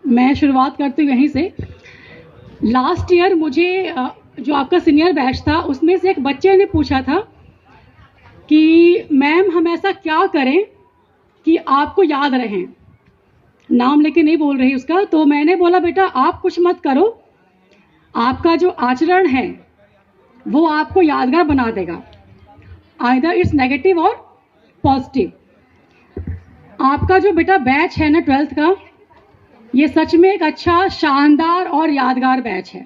मैं शुरुआत करती हूँ यहीं से। लास्ट ईयर मुझे जो आपका सीनियर बैच था उसमें से एक बच्चे ने पूछा था कि मैम हम ऐसा क्या करें कि आपको याद रहें। नाम लेके नहीं बोल रही उसका। तो मैंने बोला बेटा आप कुछ मत करो, आपका जो आचरण है वो आपको यादगार बना देगा, आइदर इट्स नेगेटिव और पॉजिटिव। आपका जो बेटा बैच है ना 12th का, ये सच में एक अच्छा, शानदार और यादगार बैच है।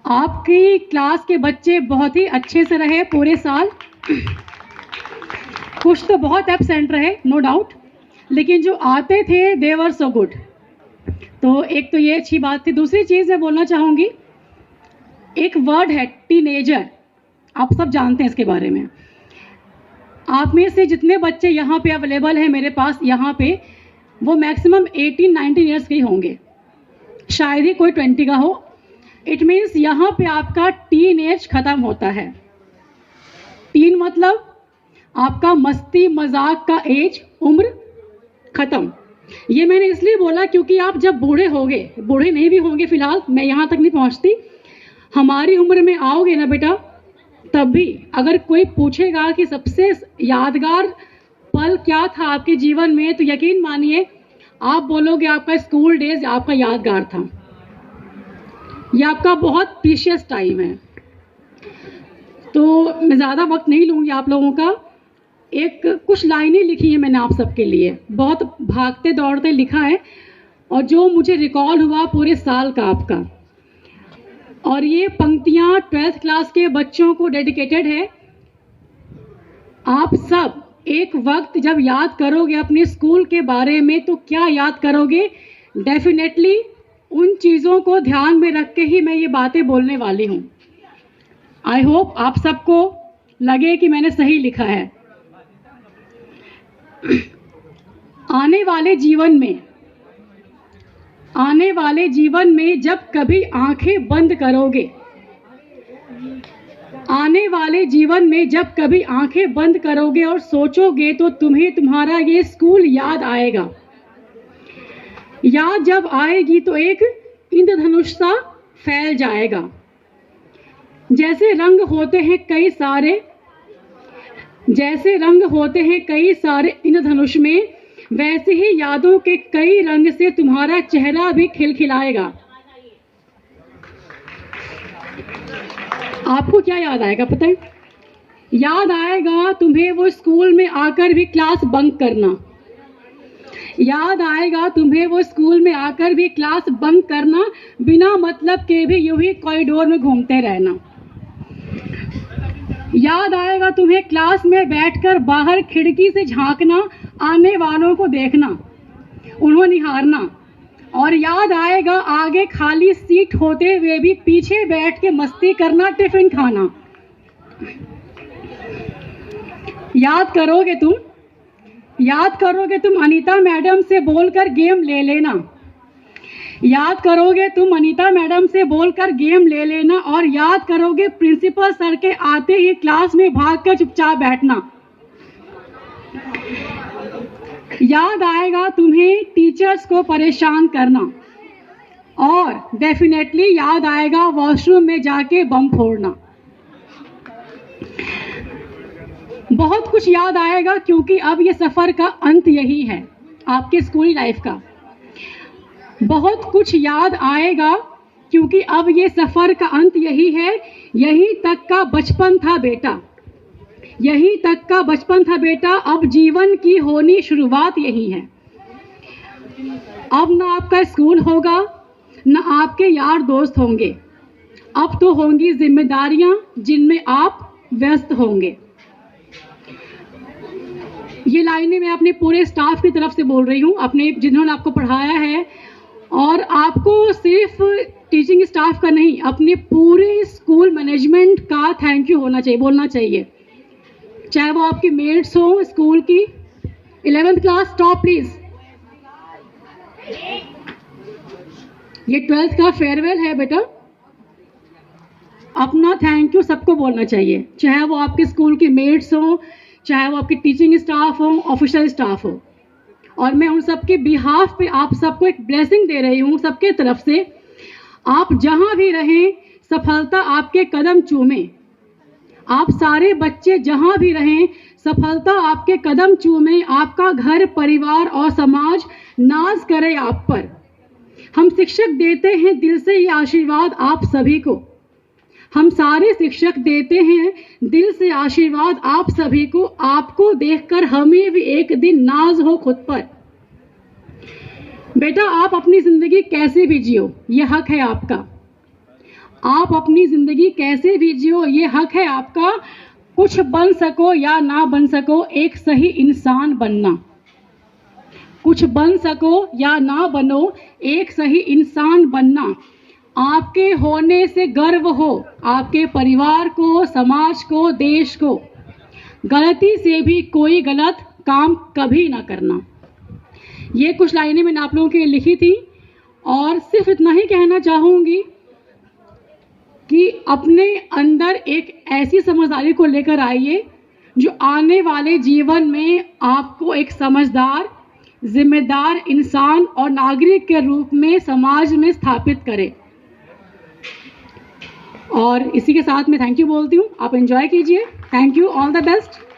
आपकी क्लास के बच्चे बहुत ही अच्छे से रहे पूरे साल। कुछ तो बहुत एब्सेंट रहे नो डाउट, लेकिन जो आते थे दे वर सो गुड। तो एक तो ये अच्छी बात थी। दूसरी चीज़ मैं बोलना चाहूँगी, एक वर्ड है टीनेजर, आप सब जानते हैं इसके बारे में। आप में से जितने बच्चे यहाँ पे अवेलेबल हैं मेरे पास यहाँ पे, वो मैक्सिमम 18-19 ईयर्स के ही होंगे, शायद ही कोई 20 का हो। इट मीन्स यहाँ पे आपका टीन एज खत्म होता है। टीन मतलब आपका मस्ती मजाक का एज, उम्र खत्म। ये मैंने इसलिए बोला क्योंकि आप जब बूढ़े होंगे, बूढ़े नहीं भी होंगे फिलहाल, मैं यहाँ तक नहीं पहुँचती, हमारी उम्र में आओगे ना बेटा, तब भी अगर कोई पूछेगा कि सबसे यादगार पल क्या था आपके जीवन में, तो यकीन मानिए आप बोलोगे आपका स्कूल डेज आपका यादगार था। यह आपका बहुत प्रीशियस टाइम है। तो मैं ज़्यादा वक्त नहीं लूँगी आप लोगों का। एक कुछ लाइनें लिखी हैं मैंने आप सबके लिए, बहुत भागते दौड़ते लिखा है, और जो मुझे रिकॉल हुआ पूरे साल का आपका। और ये पंक्तियाँ 12th क्लास के बच्चों को डेडिकेटेड है। आप सब एक वक्त जब याद करोगे अपने स्कूल के बारे में, तो क्या याद करोगे? डेफिनेटली उन चीज़ों को ध्यान में रख के ही मैं ये बातें बोलने वाली हूँ। आई होप आप सबको लगे कि मैंने सही लिखा है। आने वाले जीवन में जब कभी आंखें बंद करोगे, आने वाले जीवन में जब कभी आंखें बंद करोगे और सोचोगे, तो तुम्हें तुम्हारा ये स्कूल याद आएगा। याद जब आएगी तो एक इंद्रधनुष सा फैल जाएगा। जैसे रंग होते हैं कई सारे इंद्रधनुष में, वैसे ही यादों के कई रंग से तुम्हारा चेहरा भी खिलखिलाएगा। आपको क्या याद आएगा पता है? याद आएगा तुम्हें वो स्कूल में आकर भी क्लास बंक करना। याद आएगा तुम्हें वो स्कूल में आकर भी क्लास बंक करना, बिना मतलब के भी यूं ही कॉरिडोर में घूमते रहना। याद आएगा तुम्हें क्लास में बैठकर बाहर खिड़की से झांकना, आने वालों को देखना, उन्हें निहारना। और याद आएगा आगे खाली सीट होते हुए भी पीछे बैठ के मस्ती करना, टिफिन खाना। याद करोगे तुम अनीता मैडम से बोलकर गेम ले लेना। याद करोगे तुम अनीता मैडम से बोलकर गेम ले लेना। और याद करोगे प्रिंसिपल सर के आते ही क्लास में भागकर चुपचाप बैठना। याद आएगा तुम्हें टीचर्स को परेशान करना। और डेफिनेटली याद आएगा वॉशरूम में जाके बम फोड़ना। बहुत कुछ याद आएगा, क्योंकि अब ये सफ़र का अंत यही है आपके स्कूल लाइफ का। बहुत कुछ याद आएगा, क्योंकि अब ये सफ़र का अंत यही है। यहीं तक का बचपन था बेटा, यहीं तक का बचपन था बेटा, अब जीवन की होनी शुरुआत यही है। अब ना आपका स्कूल होगा, ना आपके यार दोस्त होंगे। अब तो होंगी जिम्मेदारियां जिनमें आप व्यस्त होंगे। ये लाइनें मैं अपने पूरे स्टाफ की तरफ से बोल रही हूँ, अपने जिन्होंने आपको पढ़ाया है। और आपको सिर्फ टीचिंग स्टाफ का नहीं, अपने पूरे स्कूल मैनेजमेंट का थैंक यू होना चाहिए, बोलना चाहिए। चाहे वो आपकी मेट्स हो स्कूल की। 11th class stop please. ये 12th का फेयरवेल है बेटा। अपना थैंक यू सबको बोलना चाहिए, चाहे वो आपके स्कूल के मेट्स हो, चाहे वो आपके टीचिंग स्टाफ हो, ऑफिशियल स्टाफ हो। और मैं उन सबके बिहाफ पे आप सबको एक ब्लेसिंग दे रही हूँ सबके तरफ से। आप जहाँ भी रहें, सफलता आपके कदम चूमे। आप सारे बच्चे जहाँ भी रहें, सफलता आपके कदम चूमे। आपका घर, परिवार और समाज नाज करे आप पर। हम शिक्षक देते हैं दिल से ये आशीर्वाद आप सभी को। हम सारे शिक्षक देते हैं दिल से आशीर्वाद आप सभी को। आपको देखकर हमें भी एक दिन नाज हो खुद पर। बेटा, आप अपनी जिंदगी कैसे भी जियो, ये हक है आपका। आप अपनी जिंदगी कैसे भी जियो, ये हक है आपका। कुछ बन सको या ना बन सको, एक सही इंसान बनना। कुछ बन सको या ना बनो, एक सही इंसान बनना। आपके होने से गर्व हो आपके परिवार को, समाज को, देश को। गलती से भी कोई गलत काम कभी ना करना। ये कुछ लाइनें मैंने आप लोगों के लिए लिखी थी और सिर्फ इतना ही कहना चाहूँगी कि अपने अंदर एक ऐसी समझदारी को लेकर आइए जो आने वाले जीवन में आपको एक समझदार, जिम्मेदार इंसान और नागरिक के रूप में समाज में स्थापित करे। और इसी के साथ मैं थैंक यू बोलती हूँ। आप एंजॉय कीजिए। Thank you, all the best.